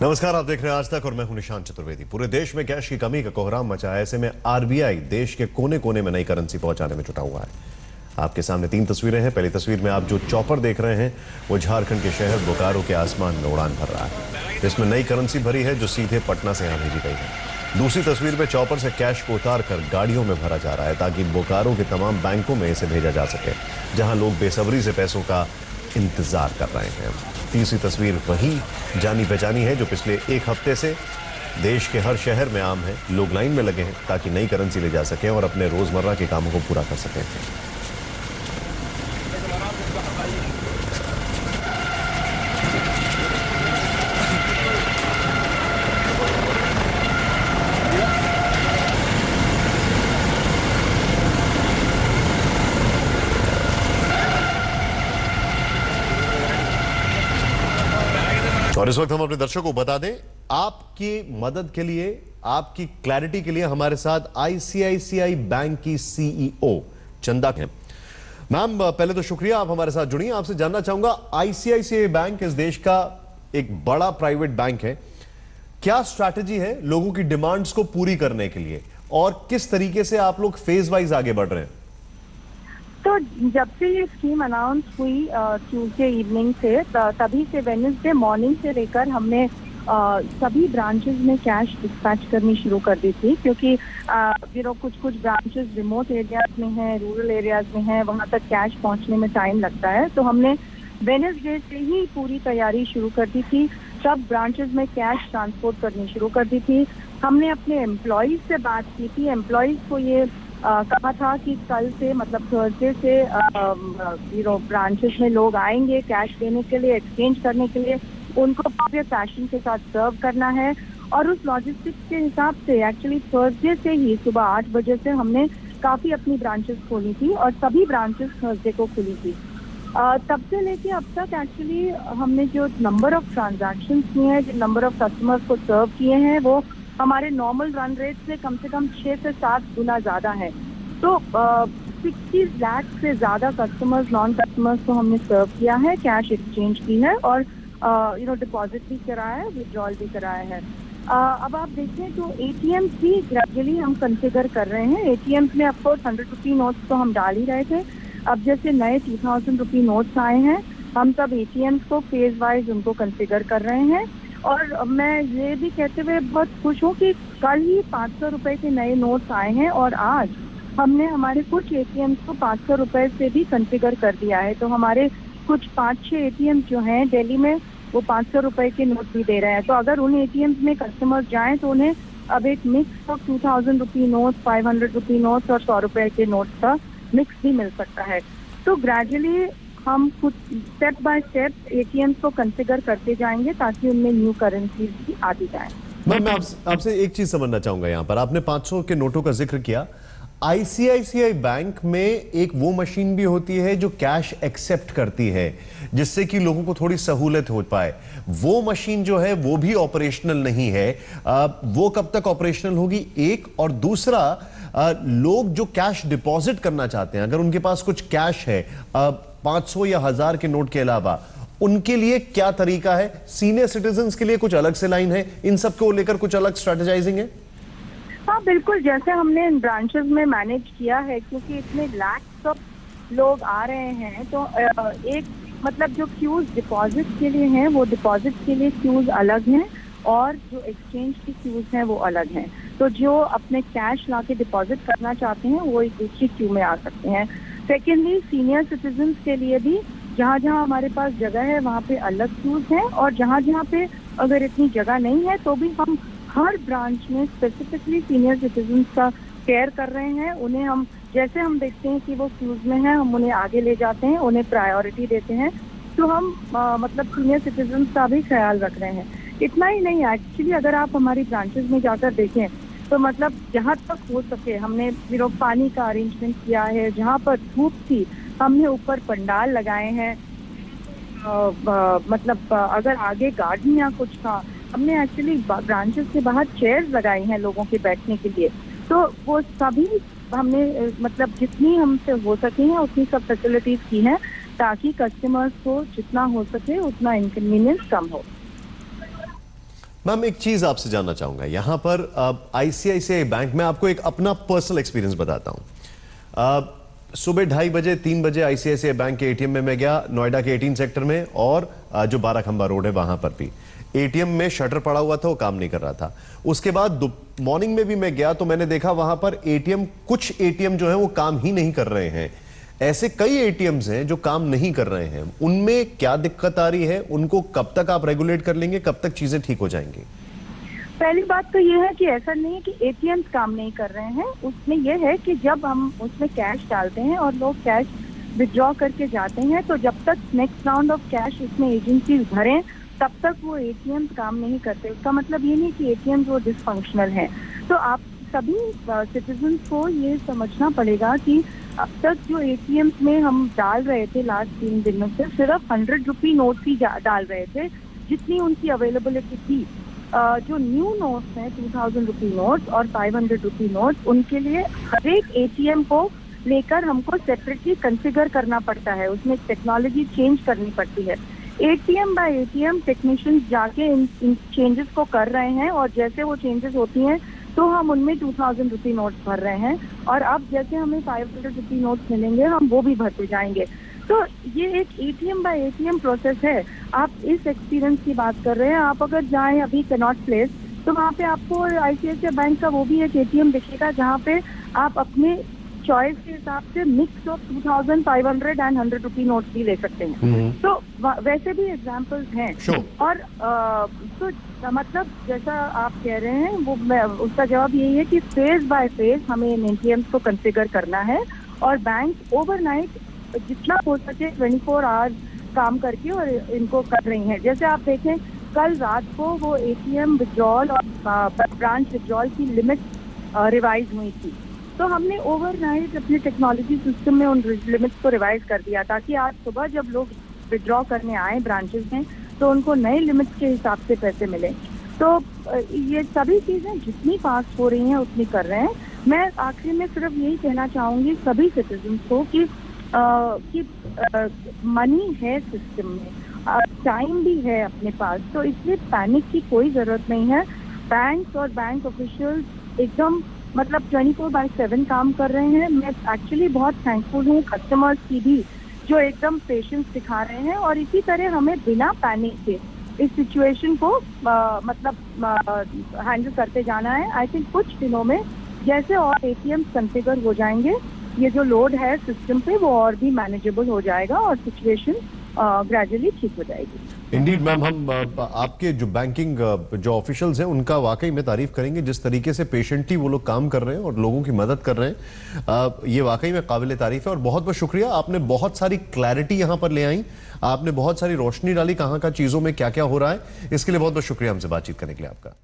नमस्कार, आप देख रहे हैं आज तक और मैं हूं निशांत चतुर्वेदी। पूरे देश में कैश की कमी का कोहराम मचा है। ऐसे में आरबीआई देश के कोने कोने में नई करेंसी पहुंचाने में जुटा हुआ है। आपके सामने 3 तस्वीरें हैं। पहली तस्वीर में आप जो चॉपर देख रहे हैं वो झारखंड के शहर बोकारो के आसमान में उड़ान भर रहा है। इसमें नई करेंसी भरी है जो सीधे पटना से यहां भेजी गई है। दूसरी तस्वीर में चॉपर से कैश को उतार कर गाड़ियों में भरा जा रहा है ताकि बोकारो के तमाम बैंकों में इसे भेजा जा सके, जहां लोग बेसब्री से पैसों का इंतजार कर रहे हैं। तीसरी तस्वीर वही जानी पहचानी है जो पिछले 1 हफ्ते से देश के हर शहर में आम है। लोग लाइन में लगे हैं ताकि नई करेंसी ले जा सकें और अपने रोजमर्रा के कामों को पूरा कर सकें। और इस वक्त हम अपने दर्शकों को बता दें, आपकी मदद के लिए, आपकी क्लैरिटी के लिए हमारे साथ आईसीआईसीआई बैंक की सीईओ चंदा हैं। मैम, पहले तो शुक्रिया, आप हमारे साथ जुड़ी। आपसे जानना चाहूंगा, आईसीआईसीआई बैंक इस देश का एक बड़ा प्राइवेट बैंक है। क्या स्ट्रैटेजी है लोगों की डिमांड्स को पूरी करने के लिए और किस तरीके से आप लोग फेज वाइज आगे बढ़ रहे हैं? तो जब से ये स्कीम अनाउंस हुई ट्यूसडे इवनिंग से, तभी से वेडनेसडे मॉर्निंग से लेकर हमने सभी ब्रांचेस में कैश डिस्पैच करनी शुरू कर दी थी, क्योंकि कुछ ब्रांचेस रिमोट एरियाज में हैं, रूरल एरियाज में हैं, वहां तक कैश पहुंचने में टाइम लगता है। तो हमने वेडनेसडे से ही पूरी तैयारी शुरू कर दी थी। सब ब्रांचेस में कैश ट्रांसपोर्ट करनी शुरू कर दी थी। हमने अपने एम्प्लॉयज से बात की थी। एम्प्लॉयज को ये कहा था कि कल से, मतलब थर्सडे से ब्रांचेस में लोग आएंगे कैश देने के लिए, एक्सचेंज करने के लिए। उनको पूरे पैशन के साथ सर्व करना है। और उस लॉजिस्टिक्स के हिसाब से एक्चुअली थर्सडे से ही सुबह 8 बजे से हमने काफी अपनी ब्रांचेस खोली थी और सभी ब्रांचेस थर्सडे को खुली थी। तब से लेके अब तक एक्चुअली हमने जो नंबर ऑफ ट्रांजैक्शन किए हैं, जो नंबर ऑफ कस्टमर्स को सर्व किए हैं, वो हमारे नॉर्मल रन रेट से कम 6 से 7 गुना ज्यादा है। तो 60 लाख से ज्यादा कस्टमर्स, नॉन कस्टमर्स को हमने सर्व किया है, कैश एक्सचेंज की है और डिपॉजिट भी कराया है, विड्रॉल भी कराया है। अब आप देखें तो एटीएम्स भी ग्रेजुअली हम कंसिडर कर रहे हैं। एटीएम्स में ऑफकोर्स 100 रुपी नोट्स तो हम डाल ही रहे थे। अब जैसे नए 2000 रुपी नोट्स आए हैं, हम सब एटीएम्स को फेज वाइज उनको कंसिडर कर रहे हैं। और मैं ये भी कहते हुए बहुत खुश हूँ कि कल ही 500 रुपए के नए नोट्स आए हैं और आज हमने हमारे कुछ एटीएम्स को 500 रुपए से भी कंफिगर कर दिया है। तो हमारे कुछ 5-6 एटीएम जो हैं दिल्ली में, वो 500 रुपए के नोट भी दे रहे हैं। तो अगर उन एटीएम्स में कस्टमर्स जाएं तो उन्हें अब एक mix of 2000 rupee note, 500 rupee notes और 100 रुपए के नोट्स का मिक्स भी मिल सकता है। तो ग्रेजुअली हम कुछ स्टेप बाय स्टेप एटीएम्स को कंफिगर करते जाएंगे ताकि उनमें न्यू करेंसीज भी आती जाए। मैं आपसे एक चीज समझना चाहूंगा। यहाँ पर आपने 500 के नोटों का जिक्र किया। आईसीआईसीआई बैंक में एक वो मशीन भी होती है जो कैश एक्सेप्ट करती है, जिससे कि लोगों को थोड़ी सहूलत हो पाए। वो मशीन जो है वो भी ऑपरेशनल नहीं है। वो कब तक ऑपरेशनल होगी? एक, और दूसरा, लोग जो कैश डिपॉजिट करना चाहते हैं, अगर उनके पास कुछ कैश है 500 या 1000 के नोट के अलावा, उनके लिए क्या तरीका है? सीनियर सिटीजन्स के लिए कुछ अलग से लाइन है? इन सब को लेकर कुछ अलग स्ट्रेटेजाइजिंग है? हाँ बिल्कुल, जैसे हमने इन ब्रांचेस में मैनेज किया है, क्योंकि इतने लैक्स ऑफ लोग आ रहे हैं। तो एक मतलब जो क्यूज डिपॉजिट के लिए हैं, वो डिपॉजिट के लिए क्यूज अलग हैं और जो एक्सचेंज की क्यूज हैं वो अलग हैं। तो जो अपने कैश ला के डिपॉजिट करना चाहते हैं वो एक दूसरी क्यू में आ सकते हैं। सेकेंडली, सीनियर सिटीजन्स के लिए भी जहाँ जहाँ हमारे पास जगह है वहाँ पे अलग क्यूज हैं, और जहाँ जहाँ पे अगर इतनी जगह नहीं है तो भी हम हर ब्रांच में स्पेसिफिकली सीनियर सिटीजन्स का केयर कर रहे हैं। उन्हें हम, जैसे हम देखते हैं कि वो क्यूज में हैं, हम उन्हें आगे ले जाते हैं, उन्हें प्रायोरिटी देते हैं। तो हम मतलब सीनियर सिटीजन्स का भी ख्याल रख रहे हैं। इतना ही नहीं, एक्चुअली अगर आप हमारी ब्रांचेस में जाकर देखें तो मतलब जहाँ तक हो सके हमने पानी का अरेंजमेंट किया है। जहाँ पर धूप थी हमने ऊपर पंडाल लगाए हैं। मतलब अगर आगे गार्डन या कुछ था, हमने एक्चुअली ब्रांचेस के बाहर चेयर्स लगाई हैं लोगों के बैठने के लिए। तो वो सभी हमने मतलब जितनी हमसे हो सके हैं उतनी सब फैसिलिटीज की हैं, ताकि कस्टमर्स को जितना हो सके उतना इनकन्वीनियंस कम हो। मैम एक चीज आपसे जानना चाहूंगा यहां पर आईसीआईसीआई बैंक में आपको एक अपना पर्सनल एक्सपीरियंस बताता हूं। सुबह 2:30 बजे 3 बजे आईसीआईसीआई बैंक के एटीएम में मैं गया, नोएडा के 18 सेक्टर में, और जो 12 खंबा रोड है वहां पर भी एटीएम में शटर पड़ा हुआ था, वो काम नहीं कर रहा था। उसके बाद मॉर्निंग में भी मैं गया तो मैंने देखा वहां पर कुछ एटीएम जो है वो काम ही नहीं कर रहे हैं। ऐसे कई एटीएम्स हैं जो काम नहीं कर रहे हैं, उनमें क्या दिक्कत आ रही है? उनको कब तक आप रेगुलेट कर लेंगे, कब तक चीजें ठीक हो जाएंगी? पहली बात तो ये है कि ऐसा नहीं है कि एटीएम्स काम नहीं कर रहे हैं, उसमें यह है कि जब हम उसमें कैश डालते हैं और लोग कैश विड्रॉ करके जाते हैं, तो जब तक नेक्स्ट राउंड ऑफ कैश उसमें एजेंसीज भरें तब तक वो एटीएम्स काम नहीं करते। उसका मतलब ये नहीं कि एटीएम्स वो डिसफंक्शनल हैं। तो आप सभी सिटीजन्स को ये समझना पड़ेगा कि अब तक जो एटीएम्स में हम डाल रहे थे लास्ट 3 दिनों से सिर्फ 100 रुपी नोट ही डाल रहे थे, जितनी उनकी अवेलेबिलिटी थी। जो न्यू नोट्स हैं 2000 रुपी नोट्स और 500 रुपी नोट्स, उनके लिए हर एक एटीएम को लेकर हमको सेपरेटली कॉन्फ़िगर करना पड़ता है, उसमें टेक्नोलॉजी चेंज करनी पड़ती है। एटीएम बाय एटीएम टेक्नीशियंस जाके इन चेंजेस को कर रहे हैं, और जैसे वो चेंजेस होती हैं तो हम उनमें 2000 रुपी नोट्स भर रहे हैं, और अब जैसे हमें 500 रुपी नोट्स मिलेंगे हम वो भी भरते जाएंगे। तो ये एक एटीएम बाय एटीएम प्रोसेस है। आप इस एक्सपीरियंस की बात कर रहे हैं, आप अगर जाएं अभी कनॉट प्लेस तो वहाँ पे आपको आईसीआईसीआई बैंक का वो भी एक एटीएम दिखेगा जहाँ पे आप अपने चॉइस के हिसाब से mix of 2000, 500 and 100 rupee notes भी ले सकते हैं। तो वैसे भी एग्जांपल्स हैं। और तो मतलब जैसा आप कह रहे हैं वो उसका जवाब यही है कि फेज बाय फेज हमें इन एटीएम्स को कॉन्फ़िगर करना है, और बैंक ओवरनाइट जितना हो सके 24 आवर्स काम करके और इनको कर रही हैं। जैसे आप देखें कल रात को वो एटीएम विड्रॉल और ब्रांच विड्रॉल की लिमिट रिवाइज हुई थी, तो हमने ओवरनाइट अपने टेक्नोलॉजी सिस्टम में उन लिमिट्स को रिवाइज कर दिया ताकि आज सुबह जब लोग विड्रॉ करने आए ब्रांचेस में तो उनको नए लिमिट्स के हिसाब से पैसे मिले। तो ये सभी चीजें जितनी फास्ट हो रही हैं उतनी कर रहे हैं। मैं आखिर में सिर्फ यही कहना चाहूंगी सभी सिटीजन को कि मनी है सिस्टम में, टाइम भी है अपने पास, तो इसलिए पैनिक की कोई जरूरत नहीं है। बैंक और बैंक ऑफिशियल्स एकदम मतलब 24/7 काम कर रहे हैं। मैं एक्चुअली बहुत थैंकफुल हूँ कस्टमर्स की भी जो एकदम पेशेंस दिखा रहे हैं, और इसी तरह हमें बिना पैनिक के इस सिचुएशन को हैंडल करते जाना है। आई थिंक कुछ दिनों में जैसे और एटीएम कॉन्फ़िगर हो जाएंगे, ये जो लोड है सिस्टम पे वो और भी मैनेजेबल हो जाएगा और सिचुएशन ग्रेजुअली ठीक हो जाएगी। इंडीड मैम, हम आपके जो बैंकिंग जो ऑफिशियल्स हैं उनका वाकई में तारीफ करेंगे, जिस तरीके से पेशेंटली वो लोग काम कर रहे हैं और लोगों की मदद कर रहे हैं, ये वाकई में काबिल तारीफ है। और बहुत बहुत शुक्रिया, आपने बहुत सारी क्लैरिटी यहाँ पर ले आई, आपने बहुत सारी रोशनी डाली कहाँ का चीज़ों में क्या क्या हो रहा है। इसके लिए बहुत बहुत शुक्रिया हमसे बातचीत करने के लिए आपका।